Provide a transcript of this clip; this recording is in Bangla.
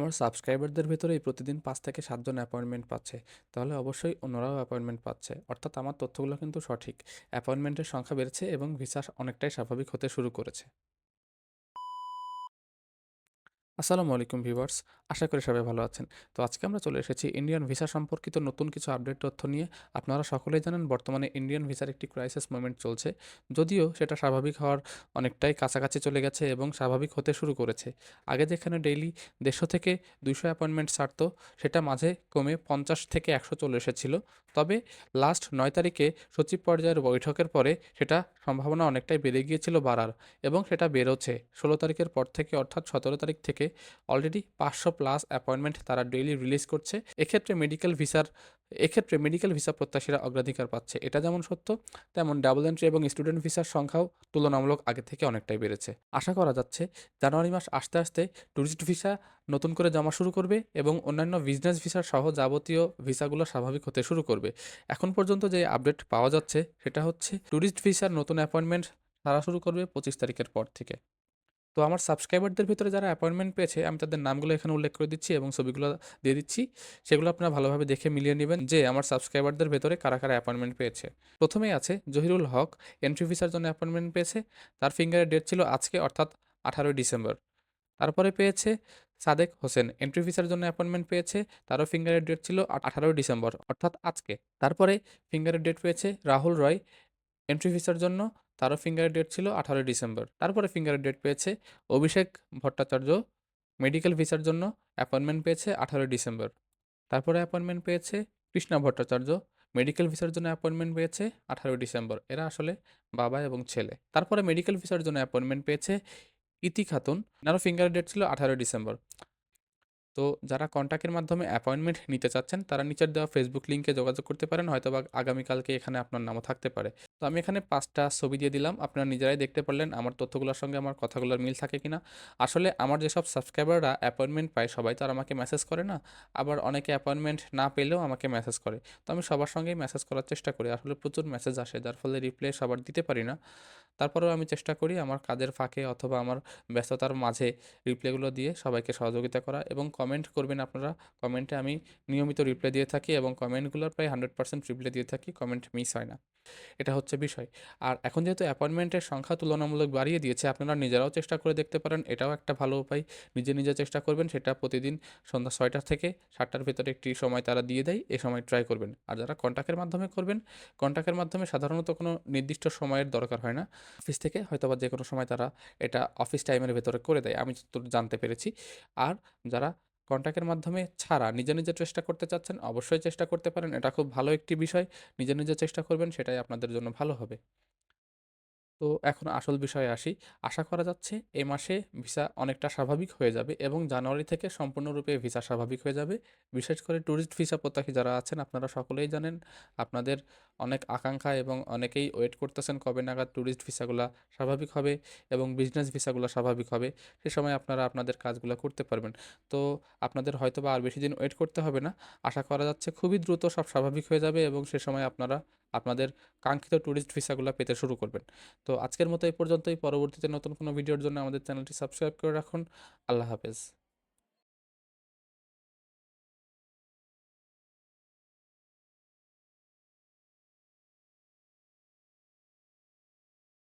আমার সাবস্ক্রাইবারদের ভেতরেই প্রতিদিন ৫ থেকে ৭ জন অ্যাপয়েন্টমেন্ট পাচ্ছে। তাহলে অবশ্যই অন্যরাও অ্যাপয়েন্টমেন্ট পাচ্ছে। অর্থাৎ আমার তথ্যগুলো কিন্তু সঠিক। অ্যাপয়েন্টমেন্টের সংখ্যা বেড়েছে এবং ভিসা অনেকটাই স্বাভাবিক হতে শুরু করেছে। আসসালামু আলাইকুম ভিউয়ার্স। আশা করি সবাই ভালো আছেন। তো আজকে আমরা চলে এসেছি ইন্ডিয়ান ভিসা সম্পর্কিত নতুন কিছু আপডেট তথ্য নিয়ে। আপনারা সকলেই জানেন বর্তমানে ইন্ডিয়ান ভিসার একটি ক্রাইসিস মোমেন্ট চলছে। যদিও সেটা স্বাভাবিক হওয়ার অনেকটাই কাছাকাছি চলে গেছে এবং স্বাভাবিক হতে শুরু করেছে। আগে যেখানে ডেইলি ১৫০ থেকে ২০০ অ্যাপয়েন্টমেন্ট ছাড়তো, সেটা মাঝে কমে ৫০ থেকে ১০০ চলে এসেছিল। তবে লাস্ট ৯ তারিখে সচিব পর্যায়ের বৈঠকের পরে সেটা সম্ভাবনা অনেকটাই বেড়ে গিয়েছিল বাড়ার এবং সেটা বেরোচ্ছে। ১৬ তারিখের পর থেকে অর্থাৎ ১৭ তারিখ থেকে অলরেডি ৫০০ প্লাস অ্যাপয়েন্টমেন্ট তারা ডেইলি রিলিজ করছে। এক্ষেত্রে মেডিকেল ভিসা প্রত্যাশীরা অগ্রাধিকার পাচ্ছে। এটা যেমন সত্য, তেমন ডাবল এন্ট্রি এবং স্টুডেন্ট ভিসার সংখ্যাও তুলনামূলক আগে থেকে অনেকটাই বেড়েছে। আশা করা যাচ্ছে জানুয়ারি মাস আসতে আসতে ট্যুরিস্ট ভিসা নতুন করে জমা শুরু করবে এবং অন্যান্য বিজনেস ভিসা সহ যাবতীয় ভিসাগুলো স্বাভাবিক হতে শুরু করবে। এখন পর্যন্ত যে আপডেট পাওয়া যাচ্ছে সেটা হচ্ছে ট্যুরিস্ট ভিসার নতুন অ্যাপয়েন্টমেন্ট ছাড়া শুরু করবে ২৫ তারিখের পর থেকে। তো আমার সাবস্ক্রাইবারদের ভিতরে যারা অ্যাপয়েন্টমেন্ট পেয়েছে আমি তাদের নামগুলো এখানে উল্লেখ করে দিচ্ছি এবং ছবিগুলো দিয়ে দিচ্ছি। সেগুলো আপনারা ভালোভাবে দেখে মিলিয়ে নেবেন যে আমার সাবস্ক্রাইবারদের ভেতরে কারা কারা অ্যাপয়েন্টমেন্ট পেয়েছে। প্রথমেই আছে জহিরুল হক, এন্ট্রি ভিসার জন্য অ্যাপয়েন্টমেন্ট পেয়েছে। তার ফিঙ্গারের ডেট ছিল আজকে অর্থাৎ ১৮ ডিসেম্বর। তারপরে পেয়েছে সাদেক হোসেন, এন্ট্রি ভিসার জন্য অ্যাপয়েন্টমেন্ট পেয়েছে। তারও ফিঙ্গারের ডেট ছিল ১৮ ডিসেম্বর অর্থাৎ আজকে। তারপরে ফিঙ্গারের ডেট পেয়েছে রাহুল রয়, এন্ট্রি ভিসার জন্য। তারও ফিঙ্গারের ডেট ছিল ১৮ ডিসেম্বর। তারপরে ফিঙ্গারের ডেট পেয়েছে অভিষেক ভট্টাচার্য, মেডিকেল ভিসার জন্য অ্যাপয়েন্টমেন্ট পেয়েছে ১৮ ডিসেম্বর। তারপরে অ্যাপয়েন্টমেন্ট পেয়েছে কৃষ্ণা ভট্টাচার্য, মেডিকেল ভিসার জন্য অ্যাপয়েন্টমেন্ট পেয়েছে ১৮ ডিসেম্বর। এরা আসলে বাবা এবং ছেলে। তারপরে মেডিকেল ভিসার জন্য অ্যাপয়েন্টমেন্ট পেয়েছে ইতি খাতুন, এনারও ফিঙ্গারের ডেট ছিল ১৮ ডিসেম্বর। তো যারা কন্ট্যাক্টের মাধ্যমে অ্যাপয়েন্টমেন্ট নিতে চাচ্ছেন তারা নিচের দেওয়া ফেসবুক লিঙ্কে যোগাযোগ করতে পারেন, হয়তোবা আগামীকালকে এখানে আপনার নামও থাকতে পারে। তো আমি এখানে ৫টা ছবি দিয়ে দিলাম, আপনারা নিজেরাই দেখতে পারলেন আমার তথ্যগুলোর সঙ্গে আমার কথাগুলোর মিল থাকে কিনা। আসলে আমার যেসব সাবস্ক্রাইবাররা অ্যাপয়েন্টমেন্ট পায় সবাই তো আর আমাকে মেসেজ করে না, আবার অনেকে অ্যাপয়েন্টমেন্ট না পেলেও আমাকে মেসেজ করে। তো আমি সবার সঙ্গেই মেসেজ করার চেষ্টা করি, আসলে প্রচুর মেসেজ আসে যার ফলে রিপ্লাই সবার দিতে পারি না। তারপরেও আমি চেষ্টা করি আমার কাজের ফাঁকে অথবা আমার ব্যস্ততার মাঝে রিপ্লাইগুলো দিয়ে সবাইকে সহযোগিতা করা এবং কমেন্ট করবেন আপনারা। কমেন্টে আমি নিয়মিত রিপ্লাই দিয়ে থাকি এবং কমেন্টগুলোর প্রায় 100% রিপ্লাই দিয়ে থাকি, কমেন্ট মিস হয় না। এটা হচ্ছে বিষয়। আর এখন যেহেতু অ্যাপয়েন্টমেন্টের সংখ্যা তুলনামূলক বাড়িয়ে দিয়েছে, আপনারা নিজেরাও চেষ্টা করে দেখতে পারেন। এটাও একটা ভালো উপায়। নিজে চেষ্টা করবেন, সেটা প্রতিদিন সন্ধ্যা ৬টা থেকে ৭টার ভেতরে একটি সময় তারা দিয়ে দেয়, এ সময় ট্রাই করবেন। আর যারা কন্ট্যাক্টের মাধ্যমে করবেন, কন্ট্যাক্টের মাধ্যমে সাধারণত কোনো নির্দিষ্ট সময়ের দরকার হয় না। অফিস থেকে হয়তোবা যেকোনো সময় তারা এটা অফিস টাইমের ভেতরে করে দেয়, আমি যতদূর জানতে পেরেছি। আর যারা কন্ট্যাক্টের মাধ্যমে ছাড়া নিজে চেষ্টা করতে চাচ্ছেন, অবশ্যই চেষ্টা করতে পারেন। এটা খুব ভালো একটি বিষয়। নিজে চেষ্টা করবেন, সেটাই আপনাদের জন্য ভালো হবে। তো এখন আসল বিষয়ে আসি। আশা করা যাচ্ছে এ মাসে ভিসা অনেকটা স্বাভাবিক হয়ে যাবে এবং জানুয়ারি থেকে সম্পূর্ণরূপে ভিসা স্বাভাবিক হয়ে যাবে। বিশেষ করে ট্যুরিস্ট ভিসা প্রত্যাশী যারা আছেন আপনারা সকলেই জানেন, আপনাদের অনেক আকাঙ্ক্ষা এবং অনেকেই ওয়েট করতেছেন কবে নাগাদ ট্যুরিস্ট ভিসাগুলা স্বাভাবিক হবে এবং বিজনেস ভিসাগুলো স্বাভাবিক হবে। সে সময় আপনারা আপনাদের কাজগুলো করতে পারবেন। তো আপনাদের হয়তোবা আর বেশি দিন ওয়েট করতে হবে না। আশা করা যাচ্ছে খুবই দ্রুত সব স্বাভাবিক হয়ে যাবে এবং সে সময় আপনারা আপনাদের কাঙ্ক্ষিত ট্যুরিস্ট ভিসাগুলা পেতে শুরু করবেন। তো আজকের মতো এই পর্যন্তই। পরবর্তীতে নতুন কোনো ভিডিওর জন্য আমাদের চ্যানেলটি সাবস্ক্রাইব করে রাখুন। আল্লাহ হাফেজ।